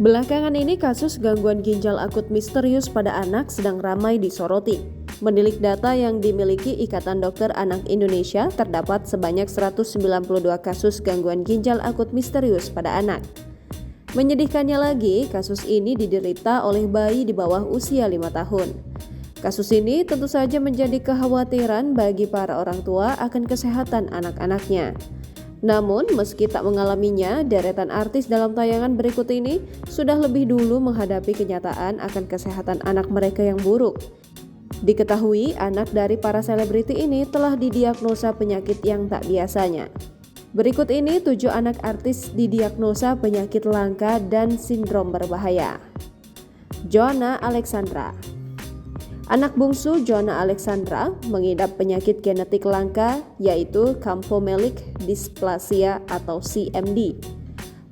Belakangan ini kasus gangguan ginjal akut misterius pada anak sedang ramai disoroti. Menilik data yang dimiliki Ikatan Dokter Anak Indonesia, terdapat sebanyak 192 kasus gangguan ginjal akut misterius pada anak. Menyedihkannya lagi, kasus ini diderita oleh bayi di bawah usia 5 tahun. Kasus ini tentu saja menjadi kekhawatiran bagi para orang tua akan kesehatan anak-anaknya. Namun, meski tak mengalaminya, deretan artis dalam tayangan berikut ini sudah lebih dulu menghadapi kenyataan akan kesehatan anak mereka yang buruk. Diketahui, anak dari para selebriti ini telah didiagnosa penyakit yang tak biasanya. Berikut ini 7 anak artis didiagnosa penyakit langka dan sindrom berbahaya. Joanna Alexandra. Anak bungsu Joanna Alexandra mengidap penyakit genetik langka yaitu Campomelic dysplasia atau CMD.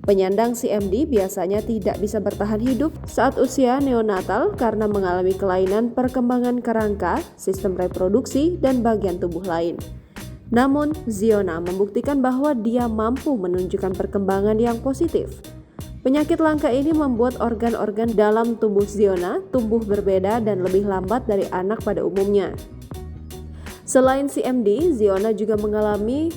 Penyandang CMD biasanya tidak bisa bertahan hidup saat usia neonatal karena mengalami kelainan perkembangan kerangka, sistem reproduksi, dan bagian tubuh lain. Namun, Ziona membuktikan bahwa dia mampu menunjukkan perkembangan yang positif. Penyakit langka ini membuat organ-organ dalam tubuh Ziona tumbuh berbeda dan lebih lambat dari anak pada umumnya. Selain CMD, Ziona juga mengalami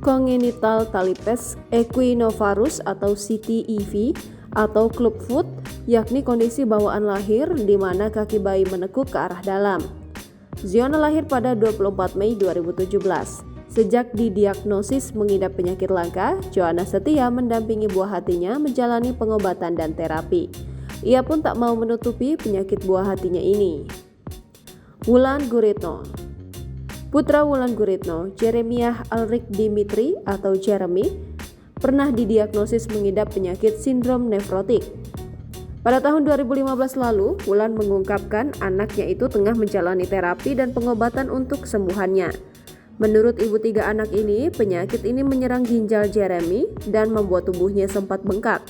congenital talipes equinovarus atau CTEV atau clubfoot, yakni kondisi bawaan lahir di mana kaki bayi menekuk ke arah dalam. Ziona lahir pada 24 Mei 2017. Sejak didiagnosis mengidap penyakit langka, Joanna setia mendampingi buah hatinya menjalani pengobatan dan terapi. Ia pun tak mau menutupi penyakit buah hatinya ini. Wulan Guritno. Putra Wulan Guritno, Jeremiah Alrik Dimitri atau Jeremy, pernah didiagnosis mengidap penyakit sindrom nefrotik. Pada tahun 2015 lalu, Wulan mengungkapkan anaknya itu tengah menjalani terapi dan pengobatan untuk kesembuhannya. Menurut ibu 3 anak ini, penyakit ini menyerang ginjal Jeremy dan membuat tubuhnya sempat bengkak.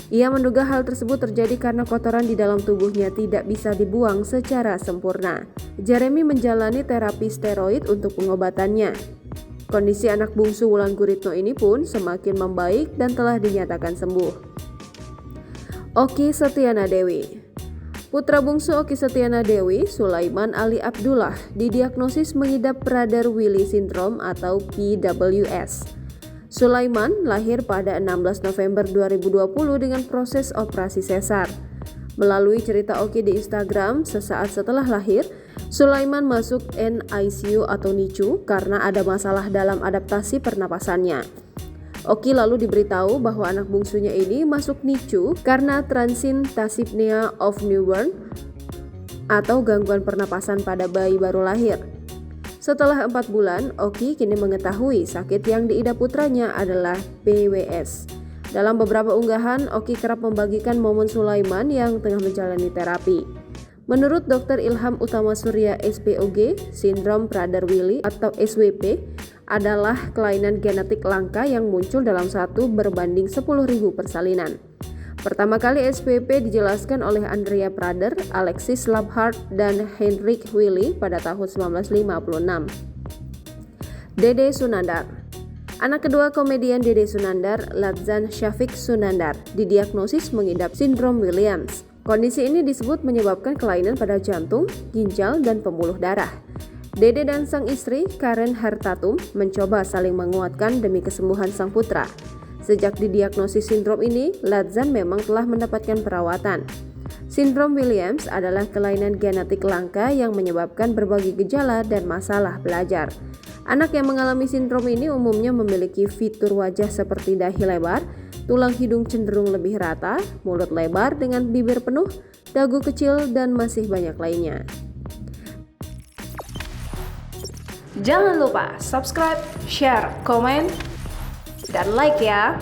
Ia menduga hal tersebut terjadi karena kotoran di dalam tubuhnya tidak bisa dibuang secara sempurna. Jeremy menjalani terapi steroid untuk pengobatannya. Kondisi anak bungsu Wulan Guritno ini pun semakin membaik dan telah dinyatakan sembuh. Okky Setiana Dewi. Putra bungsu Okky Setiana Dewi, Sulaiman Ali Abdullah, didiagnosis mengidap Prader-Willi Syndrome atau PWS. Sulaiman lahir pada 16 November 2020 dengan proses operasi sesar. Melalui cerita Okky di Instagram, sesaat setelah lahir, Sulaiman masuk NICU atau NICU karena ada masalah dalam adaptasi pernapasannya. Okky lalu diberitahu bahwa anak bungsunya ini masuk NICU karena transient tachypnea of newborn atau gangguan pernapasan pada bayi baru lahir. Setelah 4 bulan, Okky kini mengetahui sakit yang diidap putranya adalah PWS. Dalam beberapa unggahan, Okky kerap membagikan momen Sulaiman yang tengah menjalani terapi. Menurut Dr. Ilham Utama Surya SPOG, sindrom Prader-Willi atau SWP adalah kelainan genetik langka yang muncul dalam 1 berbanding 10.000 persalinan. Pertama kali SWP dijelaskan oleh Andrea Prader, Alexis Labhart, dan Heinrich Willi pada tahun 1956. Dede Sunandar. Anak kedua komedian Dede Sunandar, Ladzan Syafiq Sunandar, didiagnosis mengidap sindrom Williams. Kondisi ini disebut menyebabkan kelainan pada jantung, ginjal, dan pembuluh darah. Dede dan sang istri, Karen Hartatum, mencoba saling menguatkan demi kesembuhan sang putra. Sejak didiagnosis sindrom ini, Ladzan memang telah mendapatkan perawatan. Sindrom Williams adalah kelainan genetik langka yang menyebabkan berbagai gejala dan masalah belajar. Anak yang mengalami sindrom ini umumnya memiliki fitur wajah seperti dahi lebar, tulang hidung cenderung lebih rata, mulut lebar dengan bibir penuh, dagu kecil, dan masih banyak lainnya. Jangan lupa subscribe, share, komen, dan like ya!